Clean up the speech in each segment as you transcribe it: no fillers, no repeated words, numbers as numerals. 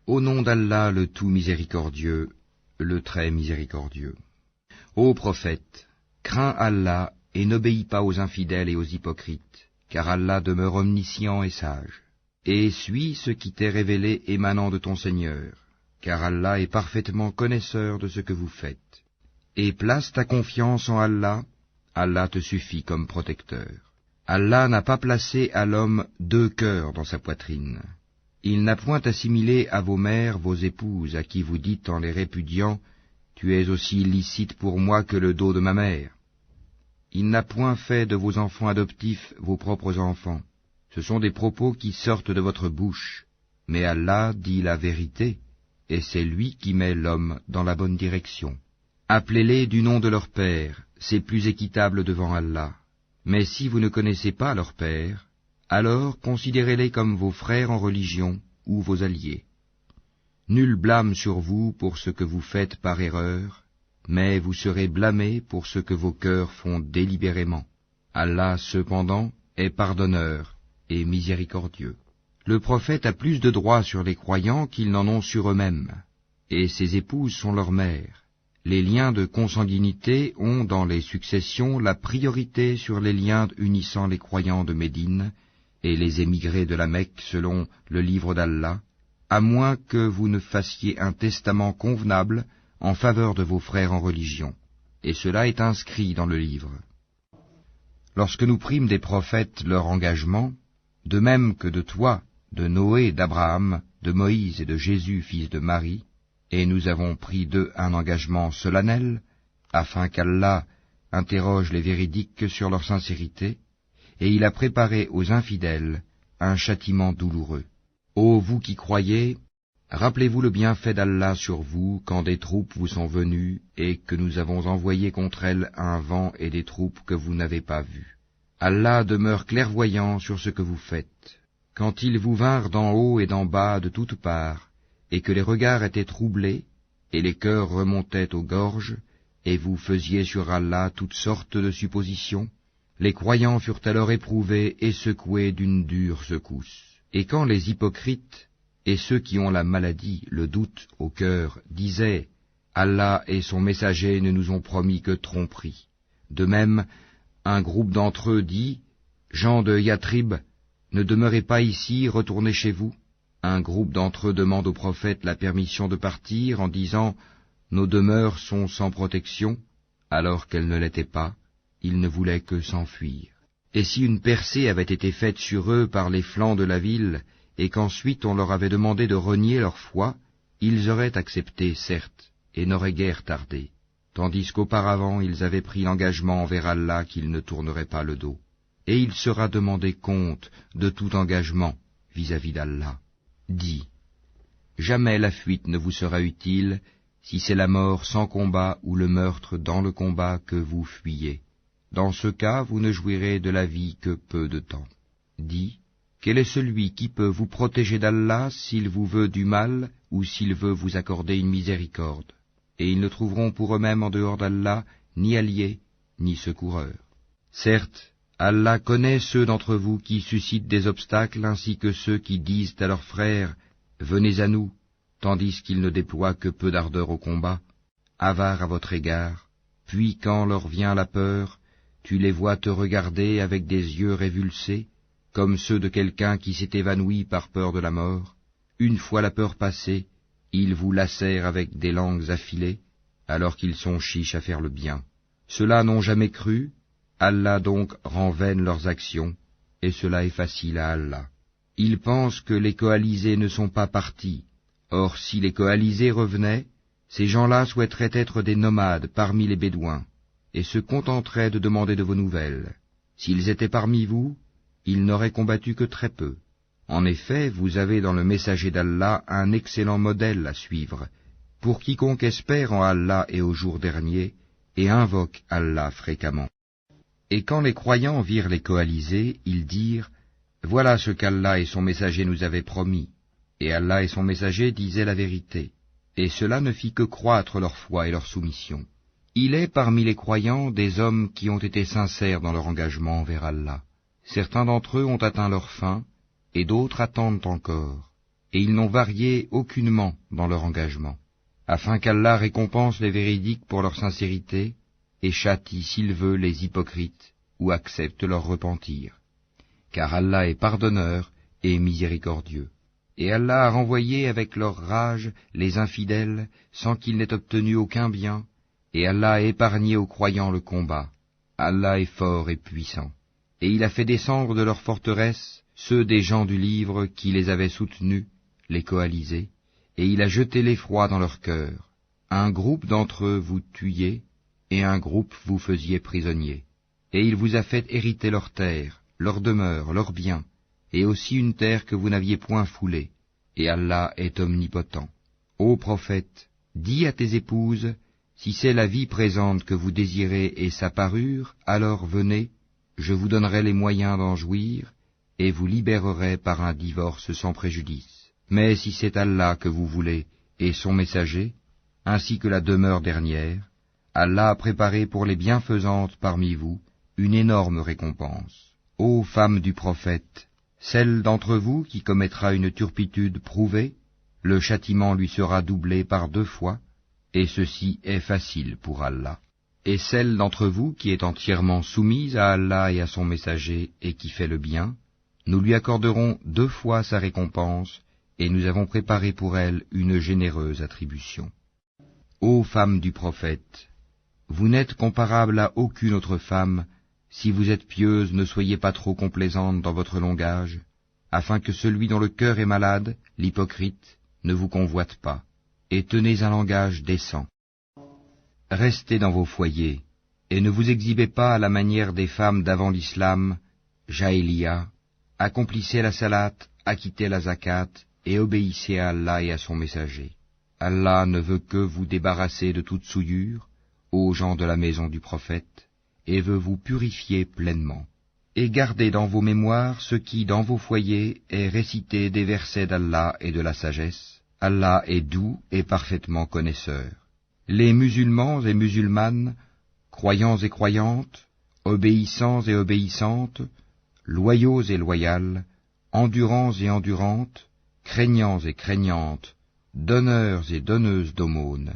Au nom d'Allah, le tout miséricordieux, le très miséricordieux. Ô prophète, crains Allah et n'obéis pas aux infidèles et aux hypocrites, car Allah demeure omniscient et sage. Et suis ce qui t'est révélé émanant de ton Seigneur, car Allah est parfaitement connaisseur de ce que vous faites. Et place ta confiance en Allah, Allah te suffit comme protecteur. Allah n'a pas placé à l'homme deux cœurs dans sa poitrine. Il n'a point assimilé à vos mères vos épouses, à qui vous dites en les répudiant, « Tu es aussi licite pour moi que le dos de ma mère ». Il n'a point fait de vos enfants adoptifs vos propres enfants. Ce sont des propos qui sortent de votre bouche. Mais Allah dit la vérité, et c'est lui qui met l'homme dans la bonne direction. Appelez-les du nom de leur père, c'est plus équitable devant Allah. Mais si vous ne connaissez pas leur père, alors considérez-les comme vos frères en religion ou vos alliés. Nul blâme sur vous pour ce que vous faites par erreur, mais vous serez blâmés pour ce que vos cœurs font délibérément. Allah, cependant, est pardonneur et miséricordieux. Le prophète a plus de droits sur les croyants qu'ils n'en ont sur eux-mêmes, et ses épouses sont leurs mères. Les liens de consanguinité ont dans les successions la priorité sur les liens unissant les croyants de Médine et les émigrés de la Mecque selon le livre d'Allah, à moins que vous ne fassiez un testament convenable en faveur de vos frères en religion. Et cela est inscrit dans le livre. Lorsque nous prîmes des prophètes leur engagement, de même que de toi, de Noé, d'Abraham, de Moïse et de Jésus, fils de Marie, et nous avons pris d'eux un engagement solennel, afin qu'Allah interroge les véridiques sur leur sincérité, et il a préparé aux infidèles un châtiment douloureux. Ô vous qui croyez, rappelez-vous le bienfait d'Allah sur vous quand des troupes vous sont venues et que nous avons envoyé contre elles un vent et des troupes que vous n'avez pas vues. Allah demeure clairvoyant sur ce que vous faites. Quand ils vous vinrent d'en haut et d'en bas de toutes parts, et que les regards étaient troublés, et les cœurs remontaient aux gorges, et vous faisiez sur Allah toutes sortes de suppositions, les croyants furent alors éprouvés et secoués d'une dure secousse. Et quand les hypocrites et ceux qui ont la maladie, le doute au cœur, disaient « Allah et son messager ne nous ont promis que tromperie ». De même, un groupe d'entre eux dit « Gens de Yathrib, ne demeurez pas ici, retournez chez vous ». Un groupe d'entre eux demande au prophète la permission de partir en disant « Nos demeures sont sans protection », alors qu'elles ne l'étaient pas, ils ne voulaient que s'enfuir. Et si une percée avait été faite sur eux par les flancs de la ville, et qu'ensuite on leur avait demandé de renier leur foi, ils auraient accepté, certes, et n'auraient guère tardé, tandis qu'auparavant ils avaient pris l'engagement envers Allah qu'ils ne tourneraient pas le dos. Et il sera demandé compte de tout engagement vis-à-vis d'Allah. Dis, jamais la fuite ne vous sera utile si c'est la mort sans combat ou le meurtre dans le combat que vous fuyez. Dans ce cas, vous ne jouirez de la vie que peu de temps. Dis, quel est celui qui peut vous protéger d'Allah s'il vous veut du mal ou s'il veut vous accorder une miséricorde? Et ils ne trouveront pour eux-mêmes en dehors d'Allah ni alliés, ni secoureurs. Certes, Allah connaît ceux d'entre vous qui suscitent des obstacles ainsi que ceux qui disent à leurs frères « Venez à nous », tandis qu'ils ne déploient que peu d'ardeur au combat, avares à votre égard, puis quand leur vient la peur, tu les vois te regarder avec des yeux révulsés, comme ceux de quelqu'un qui s'est évanoui par peur de la mort. Une fois la peur passée, ils vous lacèrent avec des langues affilées, alors qu'ils sont chiches à faire le bien. Ceux-là n'ont jamais cru, Allah donc rend vaines leurs actions, et cela est facile à Allah. Ils pensent que les coalisés ne sont pas partis. Or si les coalisés revenaient, ces gens-là souhaiteraient être des nomades parmi les Bédouins, et se contenteraient de demander de vos nouvelles. S'ils étaient parmi vous, ils n'auraient combattu que très peu. En effet, vous avez dans le messager d'Allah un excellent modèle à suivre, pour quiconque espère en Allah et au jour dernier, et invoque Allah fréquemment. Et quand les croyants virent les coalisés, ils dirent « Voilà ce qu'Allah et son messager nous avaient promis. » Et Allah et son messager disaient la vérité. Et cela ne fit que croître leur foi et leur soumission. Il est parmi les croyants des hommes qui ont été sincères dans leur engagement envers Allah. Certains d'entre eux ont atteint leur fin, et d'autres attendent encore. et ils n'ont varié aucunement dans leur engagement, afin qu'Allah récompense les véridiques pour leur sincérité, et châtie, s'il veut, les hypocrites, ou accepte leur repentir. Car Allah est pardonneur et miséricordieux. Et Allah a renvoyé avec leur rage les infidèles, sans qu'ils n'aient obtenu aucun bien, et Allah a épargné aux croyants le combat. Allah est fort et puissant. Et il a fait descendre de leurs forteresses ceux des gens du livre qui les avaient soutenus, les coalisés, et il a jeté l'effroi dans leur cœur. Un groupe d'entre eux vous tuiez, et un groupe vous faisiez prisonniers. Et il vous a fait hériter leurs terres, leurs demeures, leurs biens, et aussi une terre que vous n'aviez point foulée, et Allah est omnipotent. Ô prophète, dis à tes épouses, si c'est la vie présente que vous désirez et sa parure, alors venez, je vous donnerai les moyens d'en jouir, et vous libérerai par un divorce sans préjudice. Mais si c'est Allah que vous voulez, et son messager, ainsi que la demeure dernière, Allah a préparé pour les bienfaisantes parmi vous une énorme récompense. Ô femmes du prophète, celle d'entre vous qui commettra une turpitude prouvée, le châtiment lui sera doublé par 2 fois, et ceci est facile pour Allah. Et celle d'entre vous qui est entièrement soumise à Allah et à son messager et qui fait le bien, nous lui accorderons 2 fois sa récompense, et nous avons préparé pour elle une généreuse attribution. Ô femmes du prophète, vous n'êtes comparables à aucune autre femme. Si vous êtes pieuse, ne soyez pas trop complaisante dans votre langage, afin que celui dont le cœur est malade, l'hypocrite, ne vous convoite pas, et tenez un langage décent. Restez dans vos foyers, et ne vous exhibez pas à la manière des femmes d'avant l'islam, Jahiliya, accomplissez la salat, acquittez la zakat, et obéissez à Allah et à son messager. Allah ne veut que vous débarrasser de toute souillure, ô gens de la maison du prophète, et veut vous purifier pleinement. Et gardez dans vos mémoires ce qui, dans vos foyers, est récité des versets d'Allah et de la sagesse. Allah est doux et parfaitement connaisseur. Les musulmans et musulmanes, croyants et croyantes, obéissants et obéissantes, loyaux et loyales, endurants et endurantes, craignants et craignantes, donneurs et donneuses d'aumônes,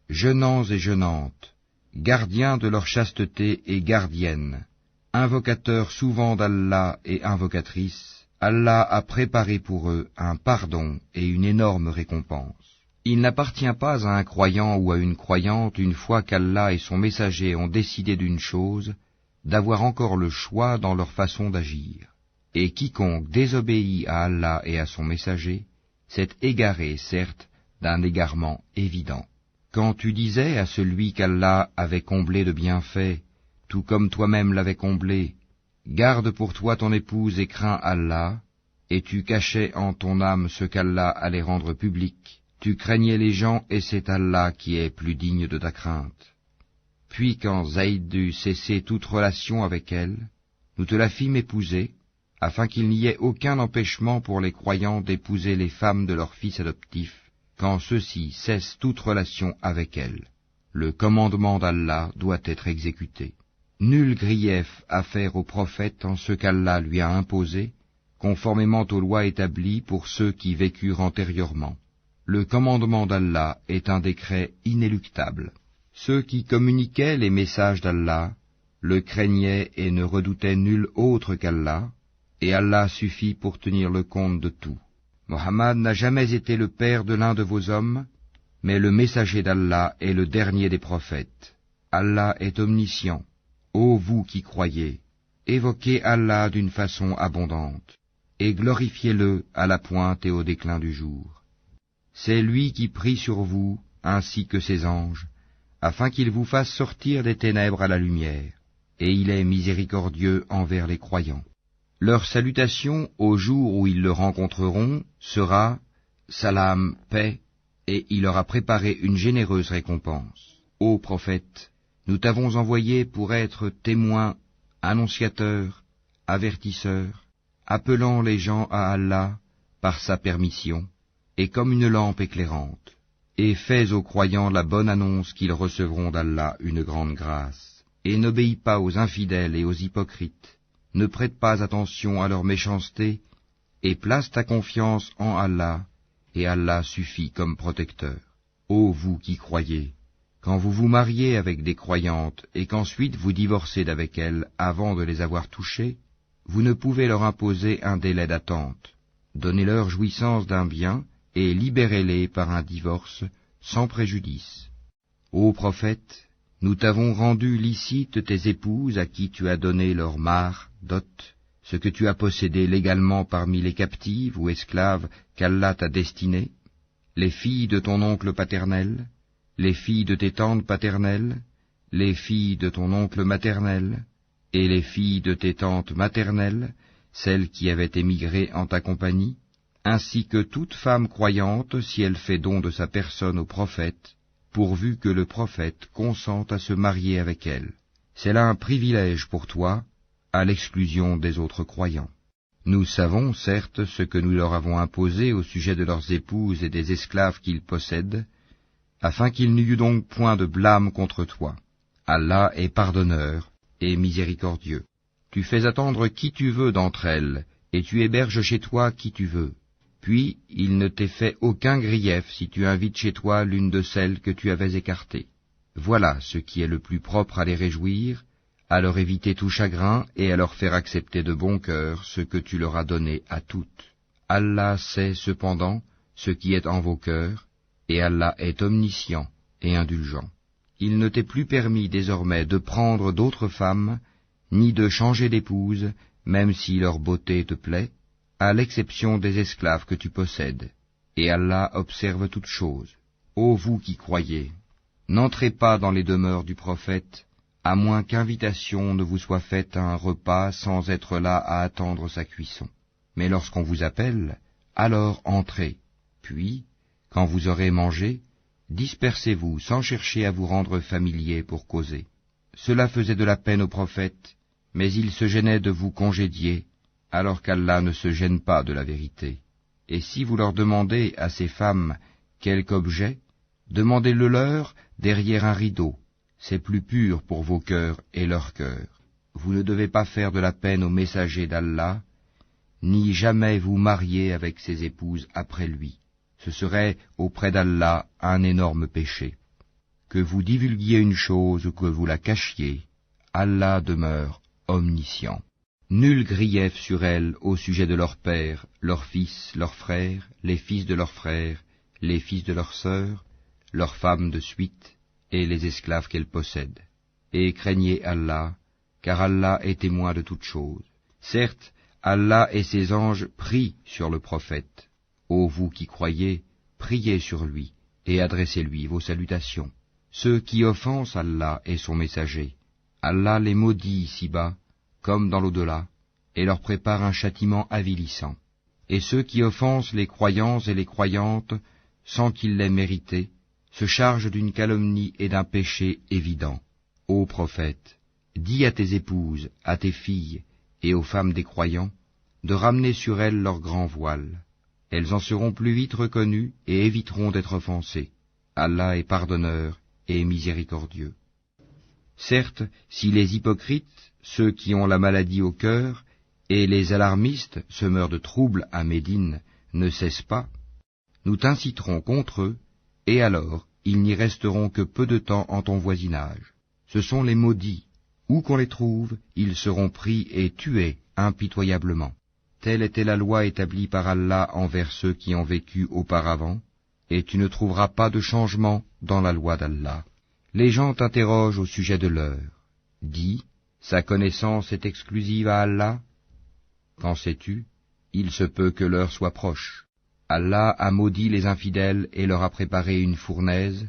jeûnants et jeûnantes, gardiens de leur chasteté et gardiennes, invocateurs souvent d'Allah et invocatrices, Allah a préparé pour eux un pardon et une énorme récompense. Il n'appartient pas à un croyant ou à une croyante, une fois qu'Allah et son messager ont décidé d'une chose, d'avoir encore le choix dans leur façon d'agir. Et quiconque désobéit à Allah et à son messager, s'est égaré, certes, d'un égarement évident. Quand tu disais à celui qu'Allah avait comblé de bienfaits, tout comme toi-même l'avais comblé, garde pour toi ton épouse et crains Allah, et tu cachais en ton âme ce qu'Allah allait rendre public, tu craignais les gens et c'est Allah qui est plus digne de ta crainte. Puis quand Zayd eut cessé toute relation avec elle, nous te la fîmes épouser, afin qu'il n'y ait aucun empêchement pour les croyants d'épouser les femmes de leurs fils adoptifs, quand ceux-ci cessent toute relation avec elles. Le commandement d'Allah doit être exécuté. Nul grief à faire au prophète en ce qu'Allah lui a imposé, conformément aux lois établies pour ceux qui vécurent antérieurement. Le commandement d'Allah est un décret inéluctable. Ceux qui communiquaient les messages d'Allah le craignaient et ne redoutaient nul autre qu'Allah, et Allah suffit pour tenir le compte de tout. Mohammed n'a jamais été le père de l'un de vos hommes, mais le messager d'Allah est le dernier des prophètes. Allah est omniscient. Ô vous qui croyez, évoquez Allah d'une façon abondante, et glorifiez-le à la pointe et au déclin du jour. C'est lui qui prie sur vous, ainsi que ses anges, afin qu'il vous fasse sortir des ténèbres à la lumière, et il est miséricordieux envers les croyants. Leur salutation au jour où ils le rencontreront sera « Salam, paix », et il leur a préparé une généreuse récompense. Ô prophète, nous t'avons envoyé pour être témoin, annonciateur, avertisseur, appelant les gens à Allah par sa permission, et comme une lampe éclairante. Et fais aux croyants la bonne annonce qu'ils recevront d'Allah une grande grâce. Et n'obéis pas aux infidèles et aux hypocrites. Ne prête pas attention à leur méchanceté, et place ta confiance en Allah, et Allah suffit comme protecteur. Ô vous qui croyez, quand vous vous mariez avec des croyantes et qu'ensuite vous divorcez d'avec elles avant de les avoir touchées, vous ne pouvez leur imposer un délai d'attente. Donnez-leur jouissance d'un bien et libérez-les par un divorce sans préjudice. Ô prophète, nous t'avons rendu licite tes épouses à qui tu as donné leur mar, dot, ce que tu as possédé légalement parmi les captives ou esclaves qu'Allah t'a destinées, les filles de ton oncle paternel, les filles de tes tantes paternelles, les filles de ton oncle maternel, et les filles de tes tantes maternelles, celles qui avaient émigré en ta compagnie, ainsi que toute femme croyante si elle fait don de sa personne au prophète, pourvu que le prophète consente à se marier avec elle. C'est là un privilège pour toi, à l'exclusion des autres croyants. Nous savons, certes, ce que nous leur avons imposé au sujet de leurs épouses et des esclaves qu'ils possèdent, afin qu'il n'y eût donc point de blâme contre toi. Allah est pardonneur et miséricordieux. Tu fais attendre qui tu veux d'entre elles, et tu héberges chez toi qui tu veux. Puis il ne t'est fait aucun grief si tu invites chez toi l'une de celles que tu avais écartées. Voilà ce qui est le plus propre à les réjouir, à leur éviter tout chagrin et à leur faire accepter de bon cœur ce que tu leur as donné à toutes. Allah sait cependant ce qui est en vos cœurs, et Allah est omniscient et indulgent. Il ne t'est plus permis désormais de prendre d'autres femmes, ni de changer d'épouse, même si leur beauté te plaît, à l'exception des esclaves que tu possèdes. Et Allah observe toutes choses. Ô vous qui croyez, n'entrez pas dans les demeures du prophète, à moins qu'invitation ne vous soit faite à un repas sans être là à attendre sa cuisson. Mais lorsqu'on vous appelle, alors entrez, puis, quand vous aurez mangé, dispersez-vous sans chercher à vous rendre familier pour causer. Cela faisait de la peine au prophète, mais il se gênait de vous congédier, alors qu'Allah ne se gêne pas de la vérité. Et si vous leur demandez à ces femmes quelque objet, demandez-le leur derrière un rideau, c'est plus pur pour vos cœurs et leurs cœurs. Vous ne devez pas faire de la peine aux messagers d'Allah, ni jamais vous marier avec ses épouses après lui. Ce serait auprès d'Allah un énorme péché. Que vous divulguiez une chose ou que vous la cachiez, Allah demeure omniscient. Nul grief sur elles au sujet de leurs pères, leurs fils, leurs frères, les fils de leurs frères, les fils de leurs sœurs, leurs femmes de suite, et les esclaves qu'elles possèdent. Et craignez Allah, car Allah est témoin de toutes choses. Certes, Allah et ses anges prient sur le prophète. Ô vous qui croyez, priez sur lui, et adressez-lui vos salutations. Ceux qui offensent Allah et son messager, Allah les maudit ici-bas, comme dans l'au-delà, et leur prépare un châtiment avilissant. Et ceux qui offensent les croyants et les croyantes, sans qu'ils l'aient mérité, se chargent d'une calomnie et d'un péché évident. Ô prophète, dis à tes épouses, à tes filles, et aux femmes des croyants, de ramener sur elles leur grand voile. Elles en seront plus vite reconnues et éviteront d'être offensées. Allah est pardonneur et miséricordieux. Certes, si les hypocrites, ceux qui ont la maladie au cœur, et les alarmistes, semeurs de troubles à Médine, ne cessent pas, nous t'inciterons contre eux, et alors ils n'y resteront que peu de temps en ton voisinage. Ce sont les maudits. Où qu'on les trouve, ils seront pris et tués impitoyablement. Telle était la loi établie par Allah envers ceux qui ont vécu auparavant, et tu ne trouveras pas de changement dans la loi d'Allah. Les gens t'interrogent au sujet de l'heure. Dis, sa connaissance est exclusive à Allah. Qu'en sais-tu? Il se peut que l'heure soit proche. Allah a maudit les infidèles et leur a préparé une fournaise,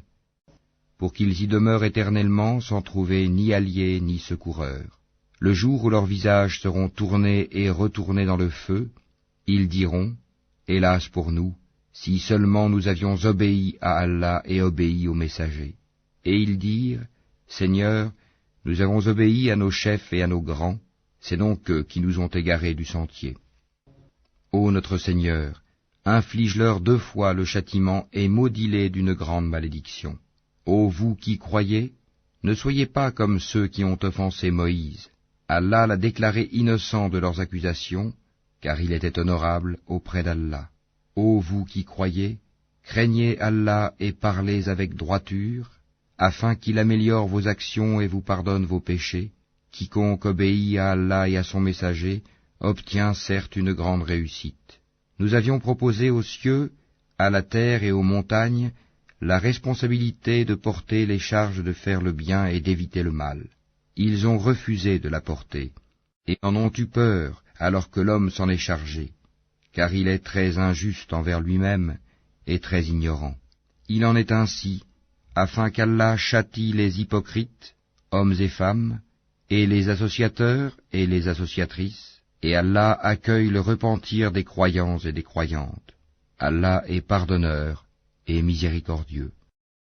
pour qu'ils y demeurent éternellement sans trouver ni alliés ni secoureurs. Le jour où leurs visages seront tournés et retournés dans le feu, ils diront, hélas pour nous, si seulement nous avions obéi à Allah et obéi aux messagers. Et ils dirent, Seigneur, nous avons obéi à nos chefs et à nos grands, c'est donc eux qui nous ont égarés du sentier. Ô notre Seigneur, inflige-leur 2 fois le châtiment et maudis-les d'une grande malédiction. Ô vous qui croyez, ne soyez pas comme ceux qui ont offensé Moïse. Allah l'a déclaré innocent de leurs accusations, car il était honorable auprès d'Allah. Ô vous qui croyez, craignez Allah et parlez avec droiture, afin qu'il améliore vos actions et vous pardonne vos péchés. Quiconque obéit à Allah et à son messager obtient certes une grande réussite. Nous avions proposé aux cieux, à la terre et aux montagnes la responsabilité de porter les charges de faire le bien et d'éviter le mal. Ils ont refusé de la porter, et en ont eu peur alors que l'homme s'en est chargé, car il est très injuste envers lui-même et très ignorant. Il en est ainsi, afin qu'Allah châtie les hypocrites, hommes et femmes, et les associateurs et les associatrices, et Allah accueille le repentir des croyants et des croyantes. Allah est pardonneur et miséricordieux.